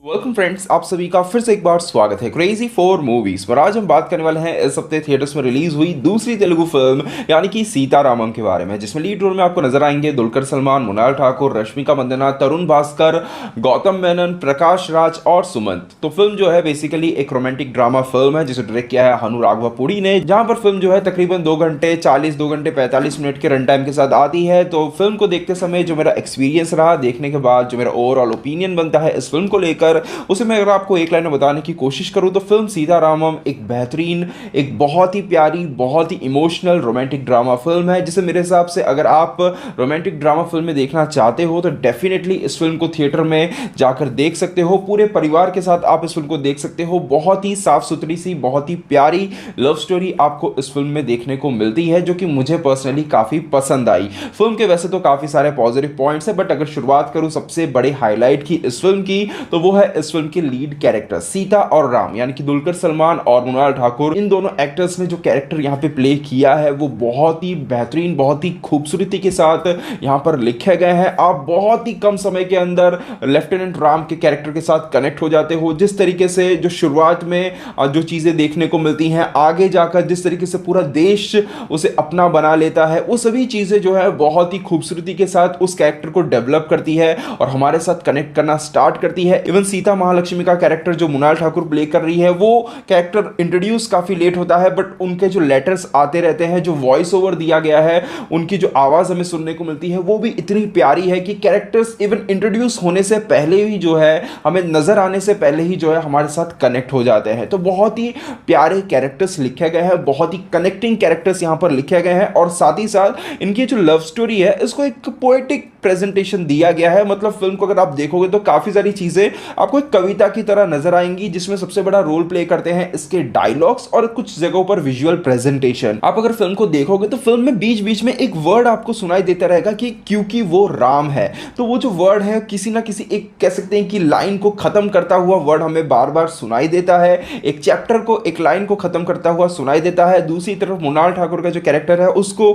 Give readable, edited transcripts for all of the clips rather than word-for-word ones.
Welcome friends, आप सभी का फिर से एक बार स्वागत है क्रेजी फॉर मूवीज पर। आज हम बात करने वाले हैं इस हफ्ते थिएटर्स में रिलीज हुई दूसरी तेलुगु फिल्म यानी कि सीतारामम के बारे में, जिसमें लीड रोल में आपको नजर आएंगे दुलकर सलमान, मृणाल ठाकुर, रश्मिका मंदाना, तरुण भास्कर, गौतम मेनन, प्रकाश राज और सुमंत। तो फिल्म जो है बेसिकली एक रोमांटिक ड्रामा फिल्म है जिसे डायरेक्ट किया है हनु राघवापुड़ी ने, जहां पर फिल्म जो है तकरीबन 2 घंटे 45 मिनट के रन टाइम के साथ आती है। तो फिल्म को देखते समय जो मेरा एक्सपीरियंस रहा, देखने के बाद जो मेरा ओवरऑल ओपिनियन बनता है इस फिल्म को लेकर, उसे मैं अगर आपको एक लाइन में बताने की कोशिश करूं तो फिल्म सीतारामम एक बेहतरीन, एक बहुत ही प्यारी, बहुत ही इमोशनल रोमांटिक ड्रामा फिल्म है, जिसे मेरे हिसाब से अगर आप रोमांटिक ड्रामा फिल्म में देखना चाहते हो तो डेफिनेटली इस फिल्म को थिएटर में जाकर देख सकते हो। पूरे परिवार के साथ आप इस फिल्म को देख सकते हो। बहुत ही साफ सुथरी सी, बहुत ही प्यारी लव स्टोरी आपको इस फिल्म में देखने को मिलती है, जो कि मुझे पर्सनली काफी पसंद आई। फिल्म के वैसे तो काफी सारे पॉजिटिव पॉइंट्स है, बट अगर शुरुआत करूं सबसे बड़े हाईलाइट की इस फिल्म की, तो वो है इस फिल्म के लीड कैरेक्टर सीता और राम, यानी कि दुलकर सलमान और मृणाल ठाकुर। इन दोनों एक्टर्स ने जो कैरेक्टर यहाँ पे प्ले किया है वो बहुत ही बेहतरीन, बहुत ही खूबसूरती के साथ यहाँ पर लिखे गए हैं। आप बहुत ही कम समय के अंदर लेफ्टिनेंट राम के कैरेक्टर के साथ कनेक्ट हो जाते हो। जिस तरीके से जो शुरुआत में जो चीजें देखने को मिलती हैं, आगे जाकर जिस तरीके से पूरा देश उसे अपना बना लेता है, वो सभी चीजें जो है बहुत ही खूबसूरती के साथ उस कैरेक्टर को डेवलप करती है और हमारे साथ कनेक्ट करना स्टार्ट करती है। इवन सीता महालक्ष्मी का कैरेक्टर जो मृणाल ठाकुर प्ले कर रही है, वो कैरेक्टर इंट्रोड्यूस काफी लेट होता है, बट उनके जो लेटर्स आते रहते हैं, जो वॉइस ओवर दिया गया है, उनकी जो आवाज हमें सुनने को मिलती है वो भी इतनी प्यारी है कि कैरेक्टर्स इवन इंट्रोड्यूस होने से पहले ही जो है, हमें नजर आने से पहले ही जो है हमारे साथ कनेक्ट हो जाते हैं। तो बहुत ही प्यारे कैरेक्टर्स लिखे गए हैं, बहुत ही कनेक्टिंग कैरेक्टर्स यहां पर लिखे गए हैं, और साथ ही साथ इनकी जो लव स्टोरी है इसको एक पोएटिक प्रेजेंटेशन दिया गया है। मतलब फिल्म को अगर आप देखोगे तो काफी सारी चीजें आपको एक कविता की तरह नजर आएंगी, जिसमें सबसे बड़ा रोल प्ले करते हैं इसके डायलॉग्स और कुछ जगहों पर विजुअल प्रेजेंटेशन। आप अगर फिल्म को देखोगे तो फिल्म में बीच बीच में एक वर्ड आपको सुनाई देता रहेगा कि क्योंकि वो राम है। तो वो जो वर्ड है किसी ना किसी एक कह सकते हैं कि लाइन को खत्म करता हुआ वर्ड हमें बार बार सुनाई देता है। एक चैप्टर को, एक लाइन को खत्म करता हुआ सुनाई देता है। दूसरी तरफ मृणाल ठाकुर का जो कैरेक्टर है उसको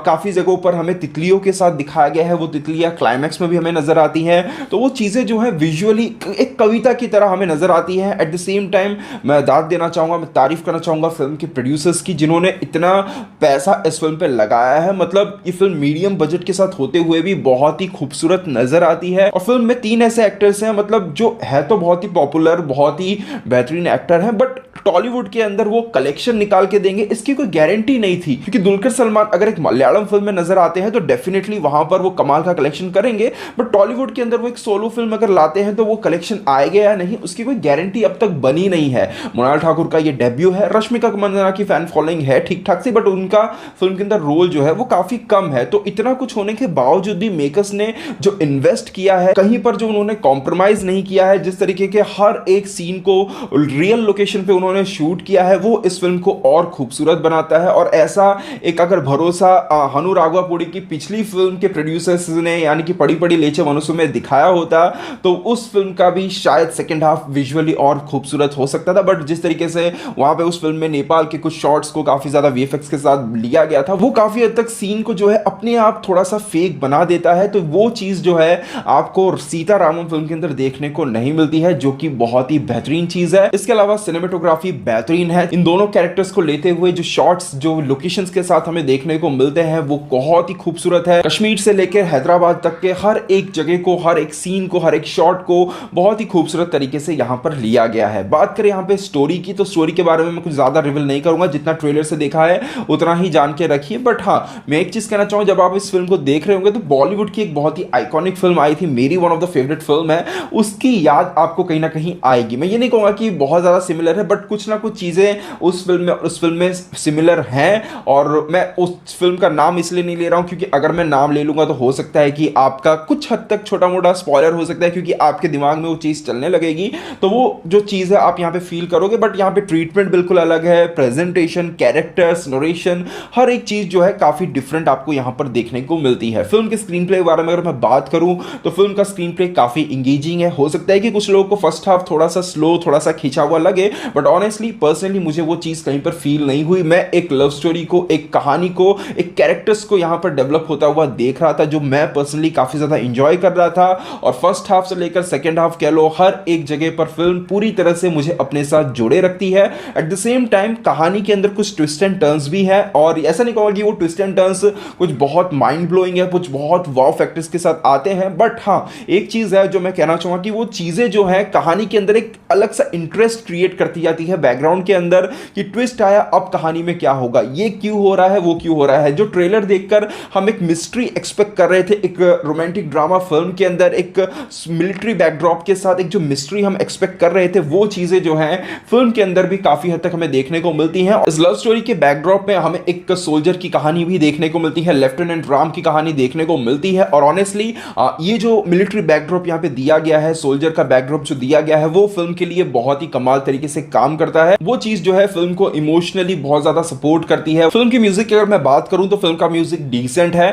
काफी जगहों पर हमें तितलियों के साथ दिखाया गया है। वो तितलियां क्लाइमैक्स में भी हमें नजर आती हैं। तो वो चीजें जो है विजुअली एक कविता की तरह हमें नजर आती है। एट द सेम टाइम मैं दाद देना चाहूंगा, मैं तारीफ करना चाहूंगा फिल्म के प्रोड्यूसर्स की, जिन्होंने इतना पैसा इस फिल्म पे लगाया है। मतलब ये फिल्म मीडियम बजट के साथ होते हुए भी बहुत ही खूबसूरत नजर आती है। और फिल्म में 3 ऐसे एक्टर्स हैं, मतलब जो है तो बहुत ही पॉपुलर, बहुत ही बेहतरीन एक्टर हैं, बट टॉलीवुड के अंदर वो कलेक्शन निकाल के देंगे इसकी कोई गारंटी नहीं थी। क्योंकि दुलकर सलमान अगर एक मलयालम फिल्म में नजर आते हैं तो डेफिनेटली वहां पर वो कमाल का कलेक्शन करेंगे, बट टॉलीवुड के अंदर वो एक सोलो फिल्म अगर लाते हैं तो वो कलेक्शन आएगा या नहीं उसकी कोई गारंटी अब तक बनी नहीं है। मृणाल ठाकुर का ये डेब्यू है। रश्मिका मंदाना की फैन फॉलोइंग है ठीक ठाक सी, बट उनका फिल्म के अंदर रोल जो है वो काफी कम है। तो इतना कुछ होने के बावजूद भी मेकर्स ने जो इन्वेस्ट किया है, कहीं पर जो उन्होंने कॉम्प्रोमाइज नहीं किया है, जिस तरीके के हर एक सीन को रियल लोकेशन पे उन्होंने शूट किया है, वो इस फिल्म को और खूबसूरत बनाता है। और ऐसा एक अगर भरोसा हनु राघवापुड़ी की पिछली फिल्म के प्रोड्यूसर्स ने, यानी कि पड़ी पड़ी लेचे मनुष्य में दिखाया होता, तो उस फिल्म का भी शायद सेकंड हाफ विजुअली और खूबसूरत हो सकता था। बट जिस तरीके से वहां पे उस फिल्म में नेपाल के कुछ शॉट्स को काफी ज्यादा वीएफएक्स के साथ लिया गया था, वो काफी हद तक सीन को जो है अपने आप थोड़ा सा फेक बना देता है। तो वो चीज जो है आपको सीतारामम फिल्म के अंदर देखने को नहीं मिलती है, जो कि बहुत ही बेहतरीन चीज है। इसके अलावा सिनेमेटोग्राफी बेहतरीन है। इन दोनों कैरेक्टर्स को लेते हुए जो शॉट्स, जो लोकेशंस के साथ हमें देखने को मिलते हैं वो बहुत ही खूबसूरत है। कश्मीर से लेकर हैदराबाद तक के हर एक जगह को, हर एक सीन को, हर एक शॉट को बहुत ही खूबसूरत तरीके से यहां पर लिया गया है। बात करें यहां पे स्टोरी की, तो स्टोरी के बारे में मैं कुछ ज्यादा रिवील नहीं करूंगा, जितना ट्रेलर से देखा है उतना ही जान के रखिए। बट हाँ, मैं एक चीज कहना चाहूंगा, जब आप इस फिल्म को देख रहे होंगे तो बॉलीवुड की एक बहुत ही आइकॉनिक फिल्म आई थी, मेरी one of the favourite film है, उसकी याद आपको कहीं ना कहीं आएगी। मैं ये नहीं कहूंगा कि बहुत ज्यादा सिमिलर है, बट कुछ ना कुछ चीजें उस फिल्म में सिमिलर हैं। और मैं उस फिल्म का नाम इसलिए नहीं ले रहा हूं क्योंकि अगर मैं नाम ले लूंगा तो हो सकता है कि आपका कुछ हद तक छोटा मोटा स्पॉइलर हो सकता है, क्योंकि आपके दिमाग में वो चीज चलने लगेगी, तो वो जो चीज है आप यहां पे फील करोगे। बट यहां पे ट्रीटमेंट बिल्कुल अलग है, प्रेजेंटेशन, कैरेक्टर्स, नरेशन, हर एक चीज जो है काफी डिफरेंट आपको यहां पर देखने को मिलती है। फिल्म के स्क्रीन प्ले के बारे में अगर मैं बात करूं तो फिल्म का स्क्रीन प्ले काफी इंगेजिंग है। हो सकता है कि कुछ लोगों को फर्स्ट हाफ थोड़ा सा स्लो, थोड़ा सा खींचा हुआ लगे, बट ऑनेस्टली पर्सनली मुझे वो चीज कहीं पर फील नहीं हुई। मैं एक लव स्टोरी को, एक कहानी को, एक कैरेक्टर्स को यहां पर डेवलप होता हुआ देख रहा था, जो मैं मैं पर्सनली काफ़ी ज़्यादा इंजॉय कर रहा था और फर्स्ट हाफ से लेकर सेकेंड हाफ कह लो, हर एक जगह पर फिल्म पूरी तरह से मुझे अपने साथ जोड़े रखती है। एट द सेम टाइम कहानी के अंदर कुछ ट्विस्ट एंड टर्न्स भी है और ऐसा नहीं कहूँगा कि वो ट्विस्ट एंड टर्न्स कुछ बहुत माइंड ब्लोइंग है, कुछ बहुत वाव फैक्टर्स के साथ आते हैं, बट हाँ एक चीज़ है जो मैं कहना चाहूँगा कि वो चीज़ें जो है कहानी के अंदर एक अलग सा इंटरेस्ट क्रिएट करती जाती है बैकग्राउंड के अंदर कि ट्विस्ट आया, अब कहानी में क्या होगा, ये क्यों हो रहा है, वो क्यों हो रहा है। जो ट्रेलर देखकर हम एक मिस्ट्री एक्सपेक्ट कर रहे थे, एक रोमांटिक ड्रामा फिल्म के अंदर एक मिलिट्री बैकड्रॉप के साथ एक जो मिस्ट्री हम एक्सपेक्ट कर रहे थे, वो चीजें जो हैं फिल्म के अंदर भी काफी हद तक हमें देखने को मिलती हैं। इस लव स्टोरी के बैकड्रॉप में हमें एक सोल्जर की कहानी भी देखने को मिलती है, लेफ्टिनेंट राम की कहानी देखने को मिलती है और ऑनेस्टली ये जो मिलिट्री बैकड्रॉप यहाँ पे दिया गया है, सोल्जर का बैकड्रॉप जो दिया गया है, वो फिल्म के लिए बहुत ही कमाल तरीके से काम करता है। वो चीज जो है फिल्म को इमोशनली बहुत ज्यादा सपोर्ट करती है। फिल्म की म्यूजिक की अगर मैं बात करूं तो फिल्म का म्यूजिक डिसेंट है,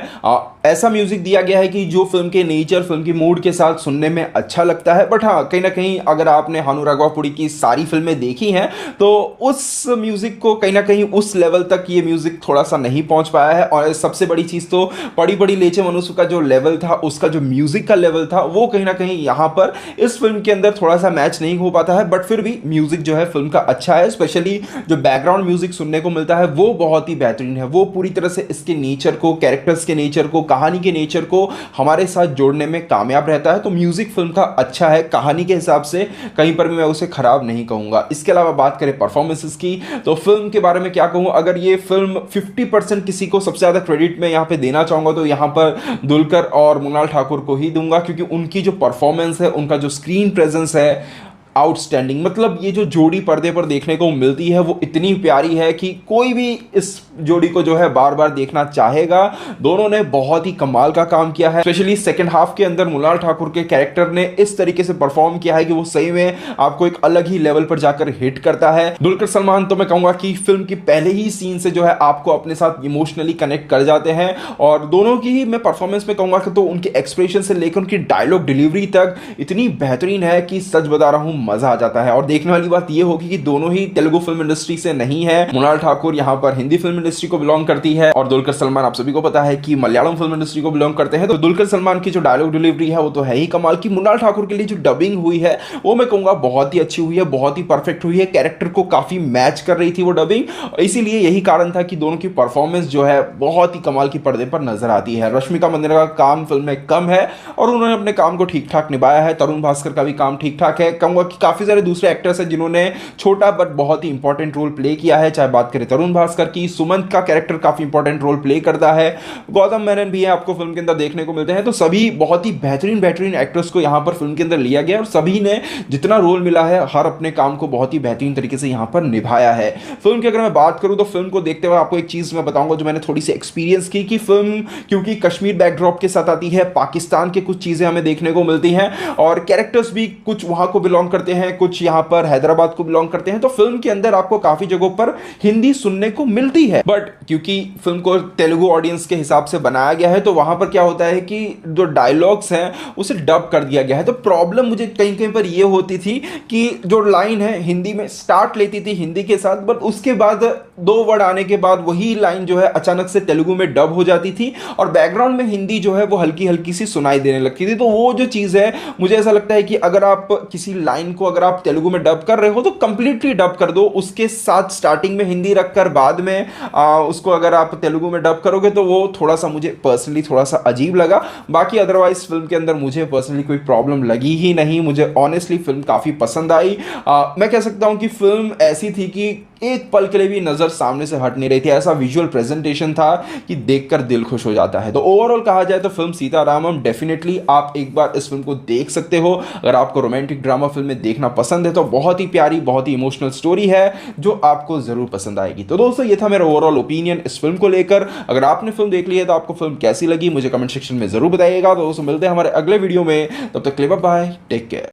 ऐसा म्यूजिक दिया गया है कि जो फिल्म के नेचर, फिल्म की मूड के साथ सुनने में अच्छा लगता है। बट हाँ कहीं ना कहीं अगर आपने हानू राघवापुड़ी की सारी फिल्में देखी हैं तो उस म्यूजिक को कहीं ना कहीं उस लेवल तक ये म्यूजिक थोड़ा सा नहीं पहुंच पाया है। और सबसे बड़ी चीज तो बड़ी बड़ी लेचे मनुष्य का जो लेवल था, उसका जो म्यूजिक का लेवल था, वो कहीं ना कहीं यहां पर इस फिल्म के अंदर थोड़ा सा मैच नहीं हो पाता है। बट फिर भी म्यूजिक जो है फिल्म का अच्छा है, स्पेशली जो बैकग्राउंड म्यूजिक सुनने को मिलता है वो बहुत ही बेहतरीन है। वो पूरी तरह से इसके नेचर को, कैरेक्टर्स के नेचर को, कहानी के नेचर को हमारे साथ जोड़ने में कामयाब रहता है। तो म्यूजिक फिल्म का अच्छा है, कहानी के हिसाब से कहीं पर भी मैं उसे खराब नहीं कहूंगा। इसके अलावा बात करें परफॉर्मेंसेस की तो फिल्म के बारे में क्या कहूं, अगर ये फिल्म 50% किसी को सबसे ज्यादा क्रेडिट में यहां पे देना चाहूंगा तो यहां पर दुलकर और मृणाल ठाकुर को ही दूंगा, क्योंकि उनकी जो परफॉर्मेंस है, उनका जो स्क्रीन प्रेजेंस है आउटस्टैंडिंग। मतलब ये जो जोड़ी पर्दे पर देखने को मिलती है वो इतनी प्यारी है कि कोई भी इस जोड़ी को जो है बार बार देखना चाहेगा। दोनों ने बहुत ही कमाल का काम किया है, स्पेशली सेकंड हाफ के अंदर मृणाल ठाकुर के कैरेक्टर ने इस तरीके से परफॉर्म किया है कि वो सही में आपको एक अलग ही लेवल पर जाकर हिट करता है। दुलकर सलमान तो मैं कहूंगा कि फिल्म की पहले ही सीन से जो है आपको अपने साथ इमोशनली कनेक्ट कर जाते हैं और दोनों की ही मैं परफॉर्मेंस में कहूंगा तो उनके एक्सप्रेशन से लेकर उनकी डायलॉग डिलीवरी तक इतनी बेहतरीन है कि सच बता रहा हूं मजा आ जाता है। और देखने वाली बात यह होगी कि दोनों ही तेलुगु फिल्म इंडस्ट्री से नहीं है। मृणाल ठाकुर यहां पर हिंदी फिल्म इंडस्ट्री को बिलोंग करती है और दुलकर सलमान आप सभी को पता है कि मलयालम फिल्म इंडस्ट्री को बिलोंग करते हैं। तो दुलकर सलमान की जो डायलॉग डिलीवरी है वो तो है ही कमाल की। मृणाल ठाकुर के लिए जो डबिंग हुई है वो मैं कहूंगा बहुत ही अच्छी हुई है, बहुत ही परफेक्ट हुई है, कैरेक्टर को काफी मैच कर रही थी वो डबिंग। इसीलिए यही कारण था कि दोनों की परफॉर्मेंस जो है बहुत ही कमाल की पर्दे पर नजर आती है। रश्मिका मंदाना का काम फिल्म में कम है और उन्होंने अपने काम को ठीक ठाक निभाया है। तरुण भास्कर का भी काम ठीक ठाक है। कहूंगा कि काफी सारे दूसरे एक्टर्स हैं जिन्होंने छोटा बट बहुत ही इंपॉर्टेंट रोल प्ले किया है। चाहे बात करें तरुण भास्कर की, सुमंत का कैरेक्टर काफी इंपॉर्टेंट रोल प्ले करता है, गौतम मेनन भी है आपको फिल्म के अंदर देखने को मिलते हैं। तो सभी बहुत ही बेहतरीन बेहतरीन एक्टर्स को यहां पर फिल्म के अंदर लिया गया और सभी ने जितना रोल मिला है हर अपने काम को बहुत ही बेहतरीन तरीके से यहां पर निभाया है। फिल्म की अगर मैं बात करूं तो फिल्म को देखते हुए आपको एक चीज मैं बताऊंगा जो मैंने थोड़ी सी एक्सपीरियंस की कि फिल्म क्योंकि कश्मीर बैकड्रॉप के साथ आती है, पाकिस्तान के कुछ चीजें हमें देखने को मिलती हैं और कैरेक्टर्स भी कुछ वहां को बिलोंग करते हैं, कुछ यहां पर हैदराबाद को बिलोंग करते हैं। तो फिल्म के अंदर आपको काफी जगहों पर हिंदी सुनने को मिलती है, बट क्योंकि फिल्म को तेलुगु ऑडियंस के हिसाब से बनाया गया है तो वहां पर क्या होता है कि जो डायलॉग्स हैं उसे डब कर दिया गया है। तो प्रॉब्लम मुझे कहीं कहीं पर यह होती थी कि जो लाइन है हिंदी में स्टार्ट लेती थी हिंदी के साथ, बट उसके बाद दो वर्ड आने के बाद वही लाइन जो है अचानक से तेलुगु में डब हो जाती थी और बैकग्राउंड में हिंदी जो है वो हल्की हल्की सी सुनाई देने लगती थी। तो वो जो चीज है मुझे ऐसा लगता है कि अगर आप किसी लाइन को अगर आप तेलुगु में डब कर रहे हो तो कंप्लीटली डब कर दो, उसके साथ स्टार्टिंग में हिंदी रखकर बाद में उसको अगर आप तेलुगु में डब करोगे तो वो थोड़ा सा मुझे पर्सनली थोड़ा सा अजीब लगा। बाकी अदरवाइज फिल्म के अंदर मुझे पर्सनली कोई प्रॉब्लम लगी ही नहीं। मुझे ऑनेस्टली फिल्म काफी पसंद आई। मैं कह सकता हूं कि फिल्म ऐसी थी कि एक पल के लिए भी नजर सामने से हट नहीं रही थी। ऐसा विजुअल प्रेजेंटेशन था कि देखकर दिल खुश हो जाता है। तो ओवरऑल कहा जाए तो फिल्म सीतारामम डेफिनेटली आप एक बार इस फिल्म को देख सकते हो। अगर आपको रोमांटिक ड्रामा फिल्में देखना पसंद है तो बहुत ही प्यारी, बहुत ही इमोशनल स्टोरी है जो आपको जरूर पसंद आएगी। तो दोस्तों ये था मेरा ओवरऑल ओपिनियन इस फिल्म को लेकर। अगर आपने फिल्म देख ली है तो आपको फिल्म कैसी लगी मुझे कमेंट सेक्शन में जरूर बताइएगा। तो दोस्तों मिलते हैं हमारे अगले वीडियो में, तब तक के लिए बाय, टेक केयर।